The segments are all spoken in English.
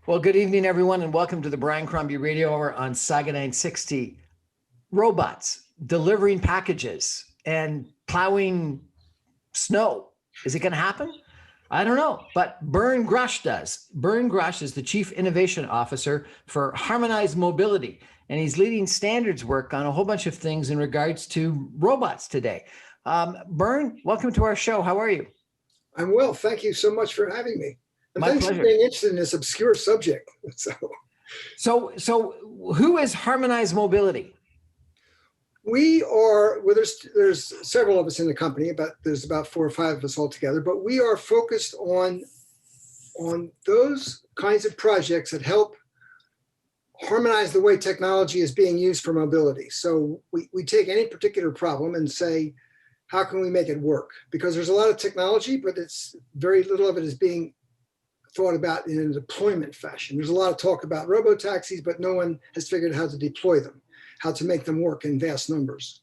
Well, good evening, everyone, and welcome to the Brian Crombie Radio Hour on Saga 960. Robots delivering packages and plowing snow. Is it going to happen? I don't know, but Bern Grush does. Bern Grush is the Chief Innovation Officer for Harmonized Mobility, and he's leading standards work on a whole bunch of things in regards to robots today. Bern, welcome to our show. How are you? I'm well. Thank you so much for having me. And My thanks pleasure. for being interested in this obscure subject. So who is Harmonized Mobility? We are, well, there's several of us in the company, there's about 4 or 5 of us all together, but we are focused on those kinds of projects that help harmonize the way technology is being used for mobility. So we take any particular problem and say, how can we make it work? Because there's a lot of technology, but it's very little of it is being thought about in a deployment fashion. There's a lot of talk about robo-taxis, but no one has figured out how to deploy them, how to make them work in vast numbers.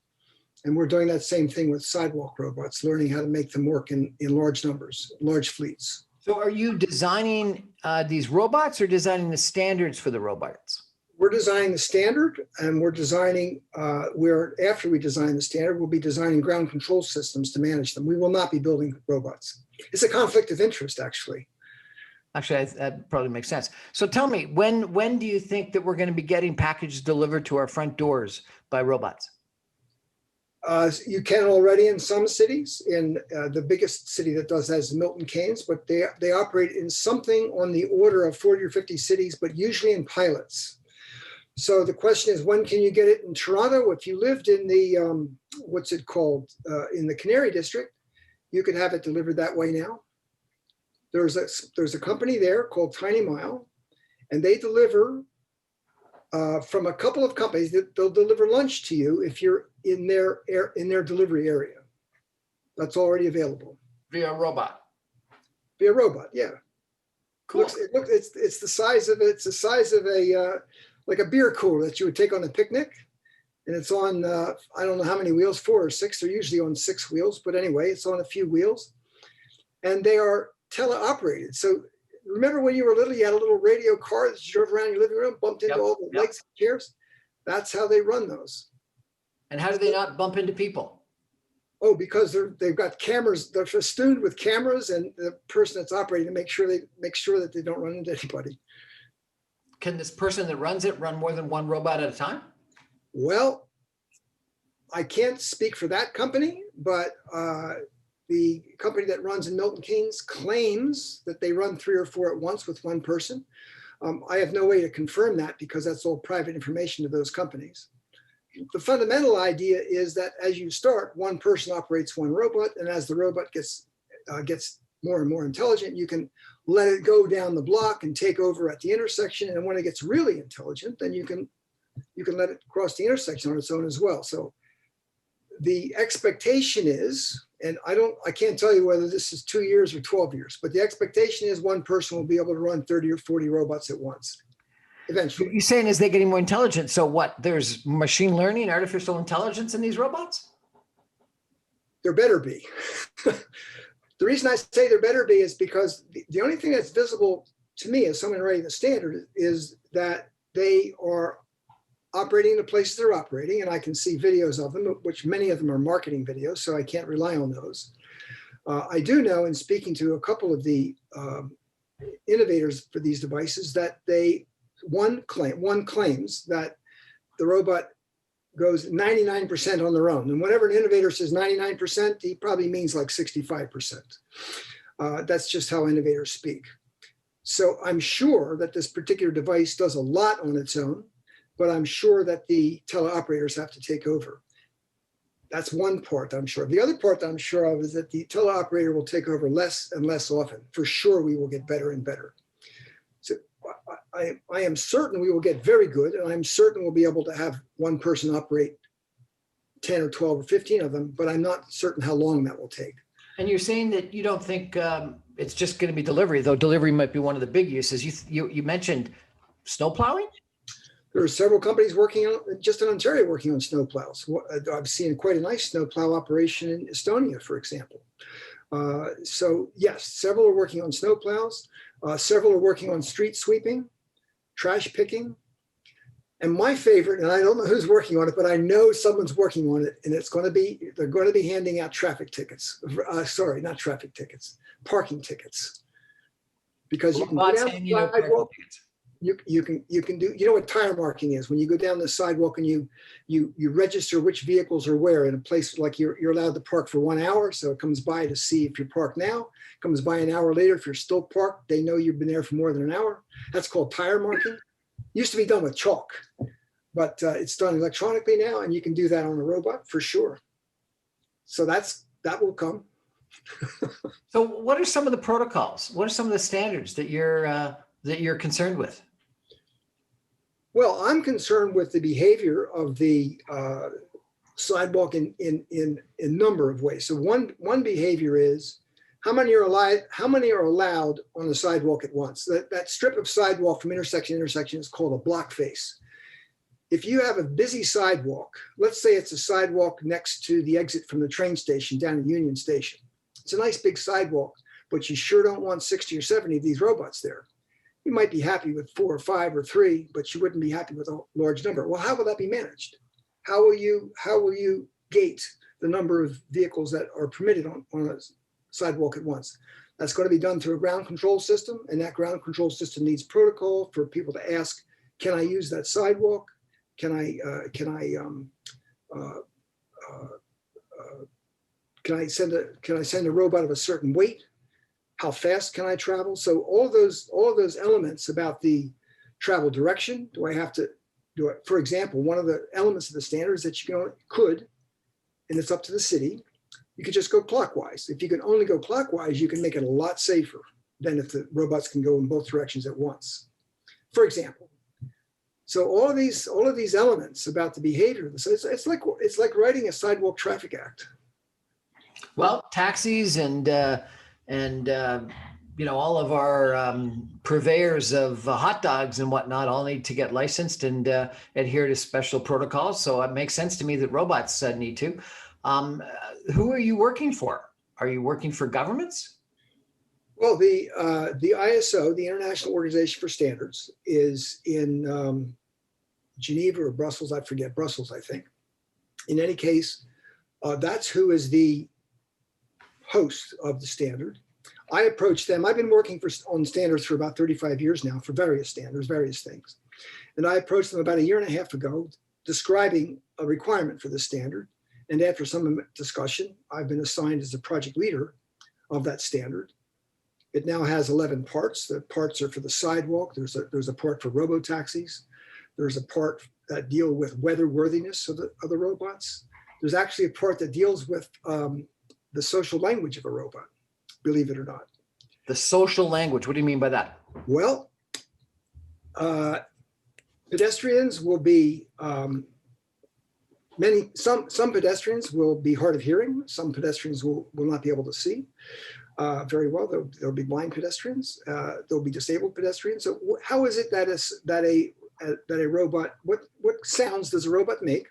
And we're doing that same thing with sidewalk robots, learning how to make them work in large numbers, large fleets. So are you designing these robots or designing the standards for the robots? We're designing the standard, and we're designing, after we design the standard, we'll be designing ground control systems to manage them. We will not be building robots. It's a conflict of interest, actually. Actually, that probably makes sense. So tell me, when do you think that we're going to be getting packages delivered to our front doors by robots? You can already in some cities. In the biggest city that does that is Milton Keynes, but they operate in something on the order of 40 or 50 cities, but usually in pilots. So the question is, when can you get it in Toronto? If you lived in the, what's it called, in the Canary District, you could have it delivered that way now. There's a company there called Tiny Mile, and they deliver from a couple of companies. They'll deliver lunch to you if you're in their delivery area. That's already available Via robot. Via robot, yeah. Cool. It's the size of a like a beer cooler that you would take on a picnic, and it's on I don't know how many wheels, 4 or 6. They're usually on 6 wheels, but anyway, it's on a few wheels, and they are teleoperated. So remember when you were little, you had a little radio car that you drove around your living room, bumped into all the lights and chairs? That's how they run those. And how do they not bump into people? Oh, because they've got cameras. They're festooned with cameras, and the person that's operating to make sure that they don't run into anybody. Can this person that runs it run more than one robot at a time? Well, I can't speak for that company, but the company that runs in Milton Keynes claims that they run 3 or 4 at once with one person. I have no way to confirm that because that's all private information to those companies. The fundamental idea is that as you start, one person operates one robot, and as the robot gets more and more intelligent, you can let it go down the block and take over at the intersection. And when it gets really intelligent, then you can let it cross the intersection on its own as well. So the expectation is, and I can't tell you whether this is 2 years or 12 years, but the expectation is one person will be able to run 30 or 40 robots at once, eventually. You're saying as they getting more intelligent, so what? There's machine learning, artificial intelligence in these robots? There better be. The reason I say there better be is because the only thing that's visible to me as someone writing the standard is that they are operating in the places they're operating, and I can see videos of them, which many of them are marketing videos, so I can't rely on those. I do know, in speaking to a couple of the innovators for these devices, that one claims that the robot goes 99% on their own. And whenever an innovator says 99%, he probably means like 65%. That's just how innovators speak. So I'm sure that this particular device does a lot on its own, but I'm sure that the teleoperators have to take over. That's one part I'm sure of. The other part that I'm sure of is that the teleoperator will take over less and less often. For sure, we will get better and better. So I am certain we will get very good, and I'm certain we'll be able to have one person operate 10 or 12 or 15 of them, but I'm not certain how long that will take. And you're saying that you don't think it's just going to be delivery, though delivery might be one of the big uses. You mentioned snow plowing? There are several companies working on, just in Ontario, working on snow plows. I've seen quite a nice snow plow operation in Estonia, for example. So yes, several are working on snow plows. Several are working on street sweeping. trash picking. And my favorite, and I don't know who's working on it, but I know someone's working on it, and they're going to be handing out traffic tickets. Sorry, not traffic tickets, parking tickets. Because you can go down the sidewalk, you can do, you know what tire marking is? When you go down the sidewalk and you register which vehicles are where, in a place like you're allowed to park for 1 hour. So it comes by to see if you're parked now, comes by an hour later. If you're still parked, they know you've been there for more than an hour. That's called tire marking. Used to be done with chalk, but it's done electronically now, and you can do that on a robot for sure. So that will come. So what are some of the protocols? What are some of the standards that you're concerned with? Well, I'm concerned with the behavior of the sidewalk in a number of ways. So one behavior is how many are allowed on the sidewalk at once. That strip of sidewalk from intersection to intersection is called a block face. If you have a busy sidewalk, let's say it's a sidewalk next to the exit from the train station down at Union Station. It's a nice big sidewalk, but you sure don't want 60 or 70 of these robots there. You might be happy with 4 or 5 or 3, but you wouldn't be happy with a large number. Well, how will that be managed? How will you gate the number of vehicles that are permitted on a sidewalk at once? That's going to be done through a ground control system, and that ground control system needs protocol for people to ask, can I use that sidewalk? Can I send a robot of a certain weight? How fast can I travel? So all of those elements about the travel direction. Do I have to do it? For example, one of the elements of the standard is that you could, and it's up to the city, you could just go clockwise. If you can only go clockwise, you can make it a lot safer than if the robots can go in both directions at once. For example. So all of these elements about the behavior, it's like writing a sidewalk traffic act. Well, taxis and all of our purveyors of hot dogs and whatnot all need to get licensed and adhere to special protocols. So it makes sense to me that robots need to. Who are you working for? Are you working for governments? Well, the ISO, the International Organization for Standards, is in Geneva or Brussels. I forget, Brussels, I think. In any case, that's who is the host of the standard. I approached them. I've been working on standards for about 35 years now for various standards, various things. And I approached them about 1.5 years ago, describing a requirement for the standard. And after some discussion, I've been assigned as the project leader of that standard. It now has 11 parts. The parts are for the sidewalk. There's a part for robotaxis. There's a part that deal with weather worthiness of the robots. There's actually a part that deals with the social language of a robot, believe it or not. The social language, what do you mean by that? Well, pedestrians will be, some pedestrians will be hard of hearing. Some pedestrians will not be able to see very well. There'll be blind pedestrians. There'll be disabled pedestrians. So how is it that a robot, what sounds does a robot make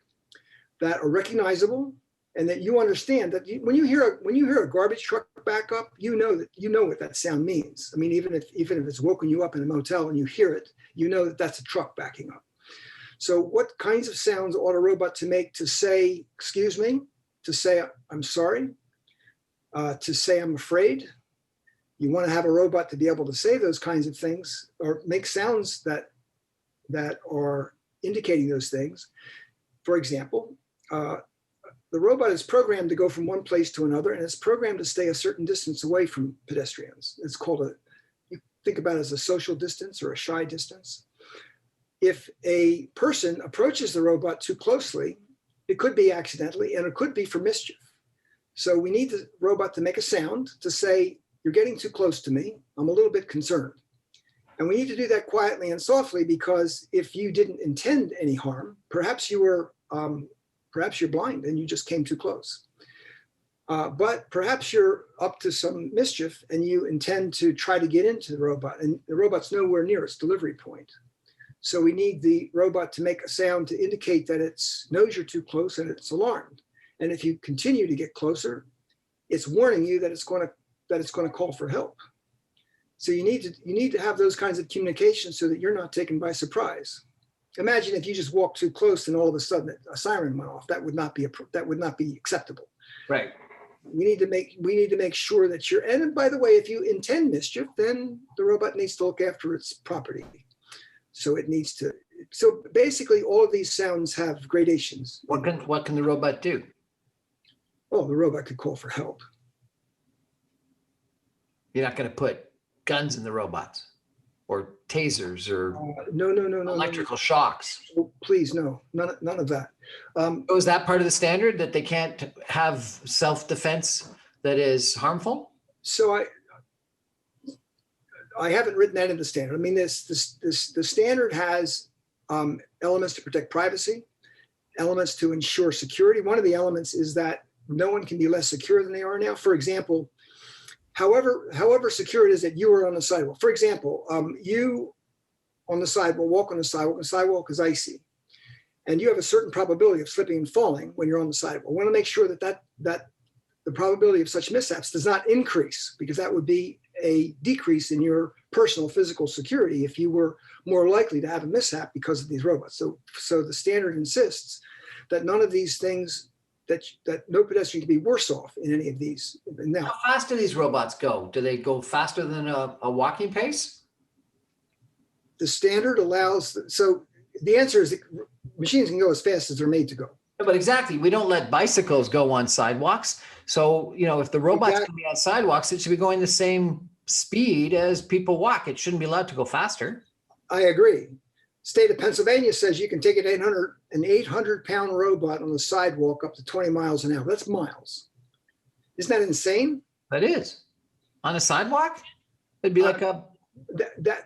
that are recognizable and that you understand that when you hear a garbage truck back up, you know what that sound means. I mean, even if it's woken you up in a motel and you hear it, you know that that's a truck backing up. So what kinds of sounds ought a robot to make to say, excuse me, to say, I'm sorry, to say, I'm afraid? You want to have a robot to be able to say those kinds of things or make sounds that are indicating those things. For example, the robot is programmed to go from one place to another, and it's programmed to stay a certain distance away from pedestrians. It's called you think about it as a social distance or a shy distance. If a person approaches the robot too closely, it could be accidentally and it could be for mischief. So we need the robot to make a sound to say, you're getting too close to me. I'm a little bit concerned. And we need to do that quietly and softly, because if you didn't intend any harm, perhaps you're blind and you just came too close. But perhaps you're up to some mischief and you intend to try to get into the robot, and the robot's nowhere near its delivery point. So we need the robot to make a sound to indicate that it knows you're too close and it's alarmed. And if you continue to get closer, it's warning you that it's going to call for help. So you need to have those kinds of communications so that you're not taken by surprise. Imagine if you just walked too close and all of a sudden a siren went off. That would not be acceptable. Right. We need to make sure that you're, and by the way, if you intend mischief, then the robot needs to look after its property. So basically all of these sounds have gradations. What can the robot do? Oh, the robot could call for help. You're not going to put guns in the robots or tasers or no, electrical shocks. Oh, please, no, none of that. So is that part of the standard, that they can't have self-defense that is harmful? So I haven't written that in the standard. I mean, the standard has elements to protect privacy, elements to ensure security. One of the elements is that no one can be less secure than they are now. For example, however secure it is that you are on the sidewalk. For example, you on the sidewalk, walk on the sidewalk is icy, and you have a certain probability of slipping and falling when you're on the sidewalk. We want to make sure that the probability of such mishaps does not increase, because that would be a decrease in your personal physical security if you were more likely to have a mishap because of these robots. So the standard insists that none of these things, that no pedestrian can be worse off in any of these. Now, how fast do these robots go? Do they go faster than a walking pace? The standard allows, so the answer is that machines can go as fast as they're made to go. But exactly, we don't let bicycles go on sidewalks. So, if the robots can be on sidewalks, it should be going the same speed as people walk. It shouldn't be allowed to go faster. I agree. State of Pennsylvania says you can take an 800-pound robot on the sidewalk up to 20 miles an hour. That's miles. Isn't that insane? That is. On a sidewalk? It'd be like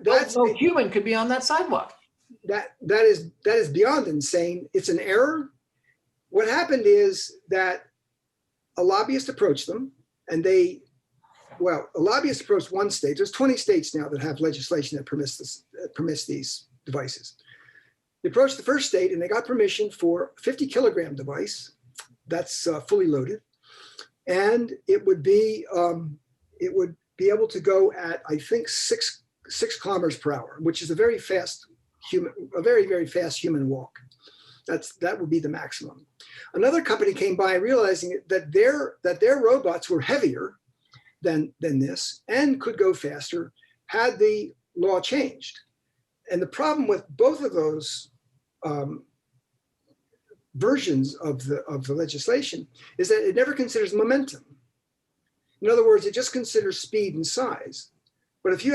that's no human could be on that sidewalk. That is beyond insane. It's an error. What happened is that a lobbyist approached them, and a lobbyist approached one state. There's 20 states now that have legislation that permits these devices. They approached the first state, and they got permission for a 50-kilogram device that's fully loaded, and it would be able to go at, I think, 6 kilometers per hour, which is a very very fast human walk. That would be the maximum. Another company came by realizing that their robots were heavier than this and could go faster had the law changed. And the problem with both of those versions of the legislation is that it never considers momentum. In other words, it just considers speed and size. But if you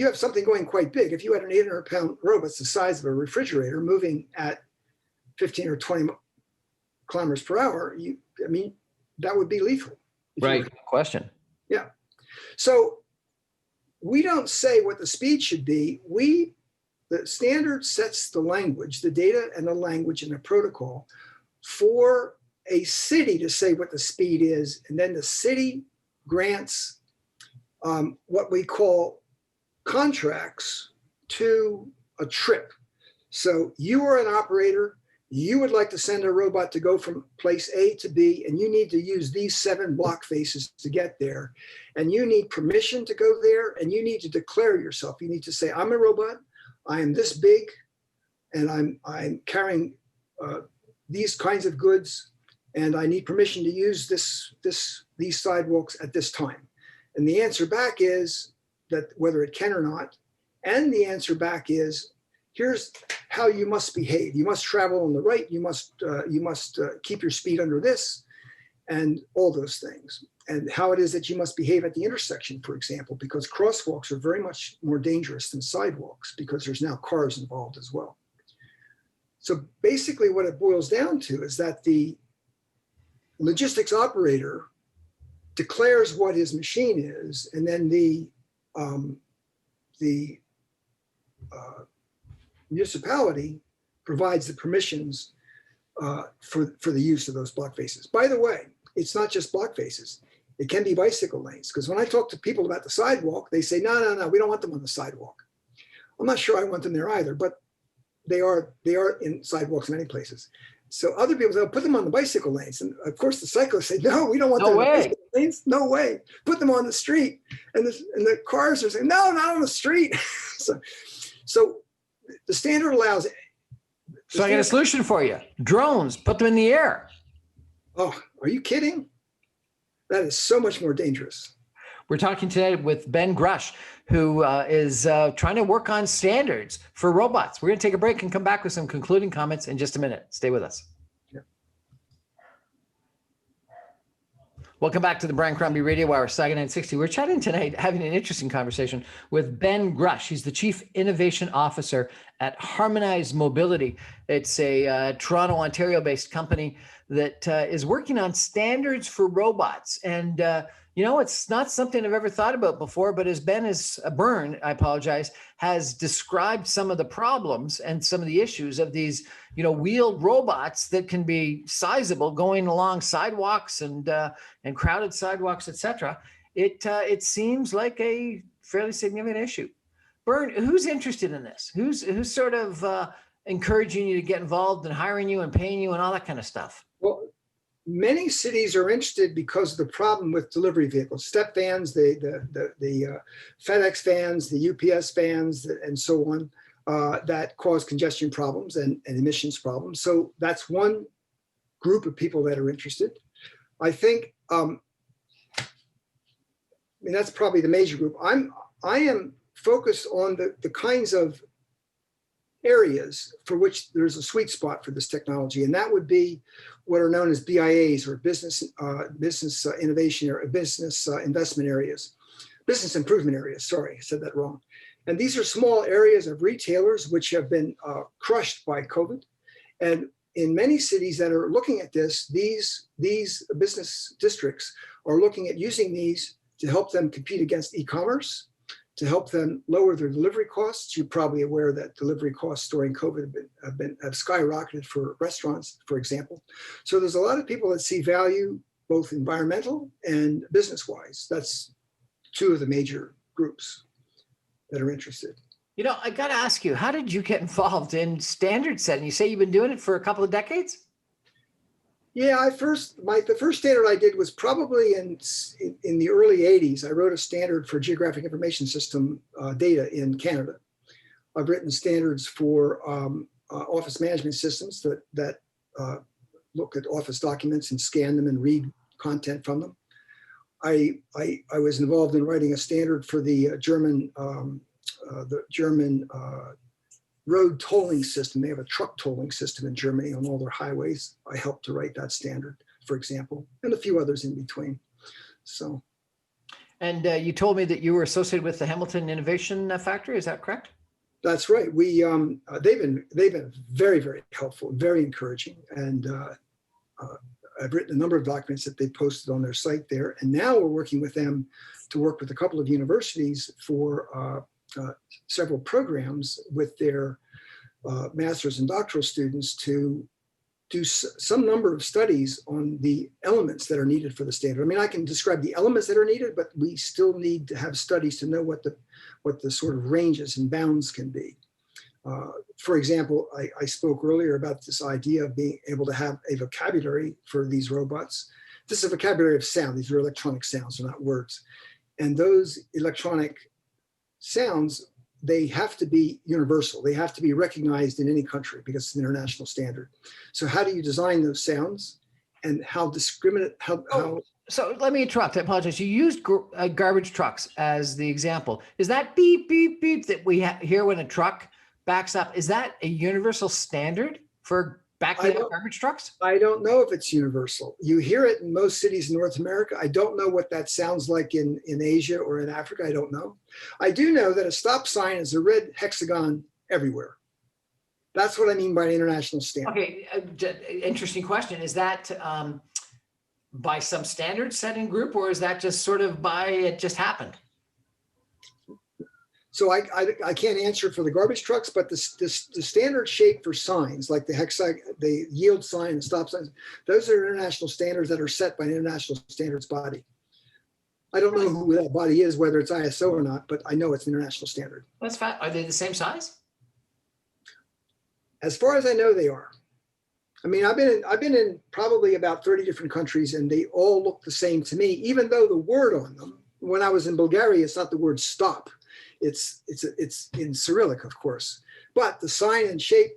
have something going quite big, if you had an 800-pound robot the size of a refrigerator moving at 15 or 20 kilometers per hour, that would be lethal. Right. Question. Yeah. So we don't say what the speed should be. The standard sets the language, the data and the language and the protocol for a city to say what the speed is. And then the city grants what we call contracts to a trip. So you are an operator, you would like to send a robot to go from place A to B, and you need to use these 7 block faces to get there. And you need permission to go there, and you need to declare yourself. You need to say, I'm a robot, I am this big, and I'm carrying these kinds of goods, and I need permission to use these sidewalks at this time. And the answer back is that whether it can or not, and the answer back is, here's how you must behave. You must travel on the right. You must keep your speed under this, and all those things. And how it is that you must behave at the intersection, for example, because crosswalks are very much more dangerous than sidewalks because there's now cars involved as well. So basically what it boils down to is that the logistics operator declares what his machine is, and then the municipality provides the permissions for the use of those block faces. By the way, it's not just block faces. It can be bicycle lanes, because when I talk to people about the sidewalk, they say, no, we don't want them on the sidewalk. I'm not sure I want them there either, but they are in sidewalks in many places. So other people say, oh, put them on the bicycle lanes. And of course the cyclists say, no, we don't want No them on the way. bicycle lanes. No way. Put them on the street. And the cars are saying, no, not on the street. So the standard allows. So I got a solution for you. Drones, put them in the air. Oh, are you kidding? That is so much more dangerous. We're talking today with Bern Grush, who is trying to work on standards for robots. We're going to take a break and come back with some concluding comments in just a minute. Stay with us. Yeah. Welcome back to the Bern Grush Radio Hour, Saga 960. We're chatting tonight, having an interesting conversation with Bern Grush. He's the Chief Innovation Officer at Harmonized Mobility. It's a Toronto, Ontario-based company that is working on standards for robots. And it's not something I've ever thought about before, but as Bern, has described some of the problems and some of the issues of these, wheeled robots that can be sizable going along sidewalks and crowded sidewalks, etc. It seems like a fairly significant issue. Bern, who's interested in this? Who's sort of encouraging you to get involved and hiring you and paying you and all that kind of stuff? Well, many cities are interested because of the problem with delivery vehicles, step vans, the FedEx vans, the UPS vans, and so on, that cause congestion problems and emissions problems. So that's one group of people that are interested. I think, that's probably the major group. I am focused on the kinds of areas for which there's a sweet spot for this technology, and that would be what are known as BIAs, or business innovation or business investment areas, business improvement areas. Sorry, I said that wrong. And these are small areas of retailers which have been crushed by COVID. And in many cities that are looking at this, these business districts are looking at using these to help them compete against e-commerce, to help them lower their delivery costs. You're probably aware that delivery costs during COVID have skyrocketed for restaurants, for example. So there's a lot of people that see value, both environmental and business-wise. That's two of the major groups that are interested. I got to ask you, how did you get involved in standard setting? You say you've been doing it for a couple of decades? Yeah, the first standard I did was probably in the early 80s. I wrote a standard for geographic information system data in Canada. I've written standards for office management systems that look at office documents and scan them and read content from them. I was involved in writing a standard for the German road tolling system. They have a truck tolling system in Germany on all their highways. I helped to write that standard, for example, and a few others in between. So. And you told me that you were associated with the Hamilton Innovation Factory. Is that correct? That's right. We they've been very, very helpful, very encouraging, and I've written a number of documents that they posted on their site there. And now we're working with them to work with a couple of universities for several programs with their master's and doctoral students to do some number of studies on the elements that are needed for the standard. I mean, I can describe the elements that are needed, but we still need to have studies to know what the sort of ranges and bounds can be. For example, I spoke earlier about this idea of being able to have a vocabulary for these robots. This is a vocabulary of sound. These are electronic sounds, they're not words. And those electronic sounds, they have to be universal. They have to be recognized in any country because it's an international standard. So how do you design those sounds, and how So let me interrupt. I apologize. You used garbage trucks as the example. Is that beep, beep, beep that we hear when a truck backs up? Is that a universal standard for backing up garbage trucks? I don't know if it's universal. You hear it in most cities in North America. I don't know what that sounds like in Asia or in Africa. I don't know. I do know that a stop sign is a red hexagon everywhere. That's what I mean by an international standard. Okay, interesting question. Is that by some standard setting group, or is that just sort of by it just happened? So I can't answer for the garbage trucks, but the standard shape for signs, like the yield sign and stop signs, those are international standards that are set by an international standards body. I don't know who that body is, whether it's ISO or not, but I know it's an international standard. That's fine. Are they the same size? As far as I know, they are. I mean, I've been in probably about 30 different countries, and they all look the same to me, even though the word on them, when I was in Bulgaria, it's not the word stop. It's in Cyrillic, of course, but the sign and shape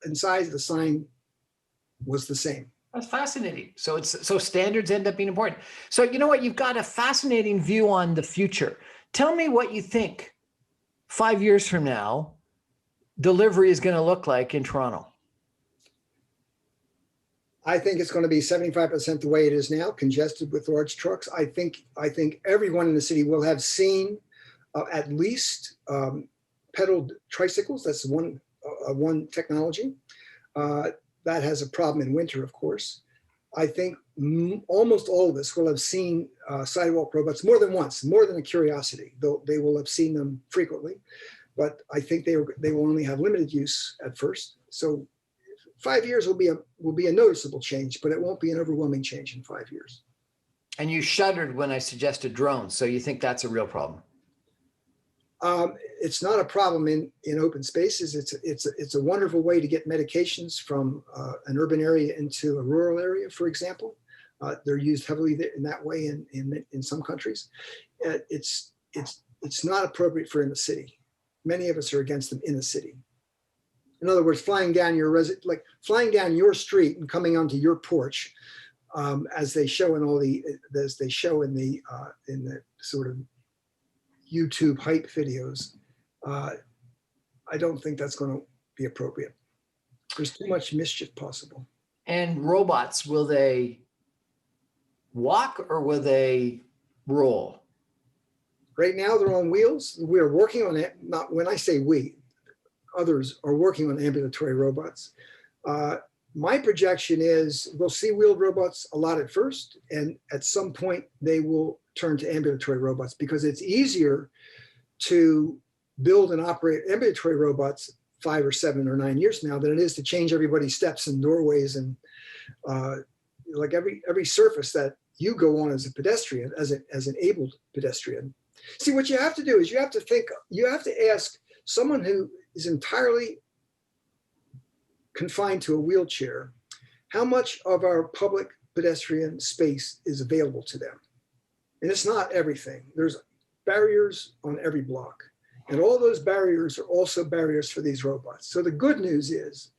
and size of the sign was the same. That's fascinating. So standards end up being important. So you know what? You've got a fascinating view on the future. Tell me what you think 5 years from now, delivery is going to look like in Toronto. I think it's going to be 75% the way it is now, congested with large trucks. I think everyone in the city will have seen at least pedaled tricycles. That's one technology. That has a problem in winter, of course. I think almost all of us will have seen sidewalk robots more than once, more than a curiosity, though they will have seen them frequently. But I think they will only have limited use at first. So 5 years will be a noticeable change, but it won't be an overwhelming change in 5 years. And you shuddered when I suggested drones. So you think that's a real problem? It's not a problem in open spaces. It's a wonderful way to get medications from an urban area into a rural area, for example. They're used heavily in that way in some countries. It's not appropriate for in the city. Many of us are against them in the city. In other words, flying down your street and coming onto your porch, as they show in the sort of YouTube hype videos. I don't think that's going to be appropriate. There's too much mischief possible. And robots, will they walk or will they roll? Right now they're on wheels. We are working on it. Not when I say we, others are working on ambulatory robots. My projection is we'll see wheeled robots a lot at first, and at some point they will turn to ambulatory robots because it's easier to build and operate ambulatory robots 5 or 7 or 9 years from now than it is to change everybody's steps and doorways and like every surface that you go on as a pedestrian, as an abled pedestrian. See, what you have to do is you have to ask someone who is entirely confined to a wheelchair, how much of our public pedestrian space is available to them? And it's not everything. There's barriers on every block. And all those barriers are also barriers for these robots. So the good news is,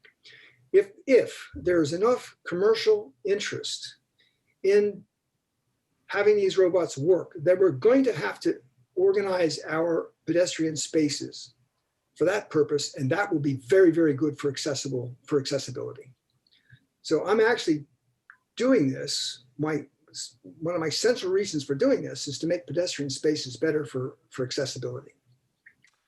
if there's enough commercial interest in having these robots work, then we're going to have to organize our pedestrian spaces for that purpose, and that will be very, very good for accessibility. So I'm actually doing this. One of my central reasons for doing this is to make pedestrian spaces better for accessibility.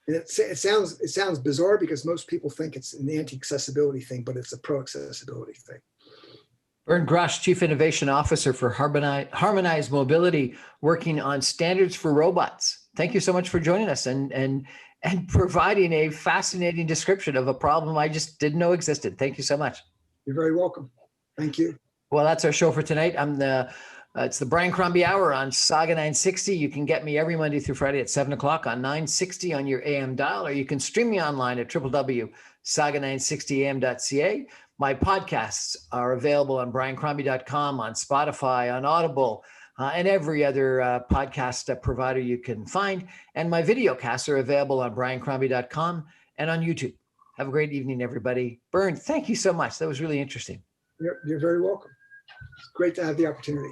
And it sounds bizarre because most people think it's an anti-accessibility thing, but it's a pro-accessibility thing. Bern Grush, Chief Innovation Officer for Harmonized Mobility, working on standards for robots. Thank you so much for joining us and providing a fascinating description of a problem I just didn't know existed. Thank you so much. You're very welcome. Thank you. Well, that's our show for tonight. It's the Brian Crombie Hour on Saga 960. You can get me every Monday through Friday at 7 o'clock on 960 on your AM dial, or you can stream me online at www.saga960am.ca. My podcasts are available on briancrombie.com, on Spotify, on Audible, and every other podcast provider you can find. And my video casts are available on briancrombie.com and on YouTube. Have a great evening, everybody. Bern, thank you so much. That was really interesting. You're very welcome. It's great to have the opportunity.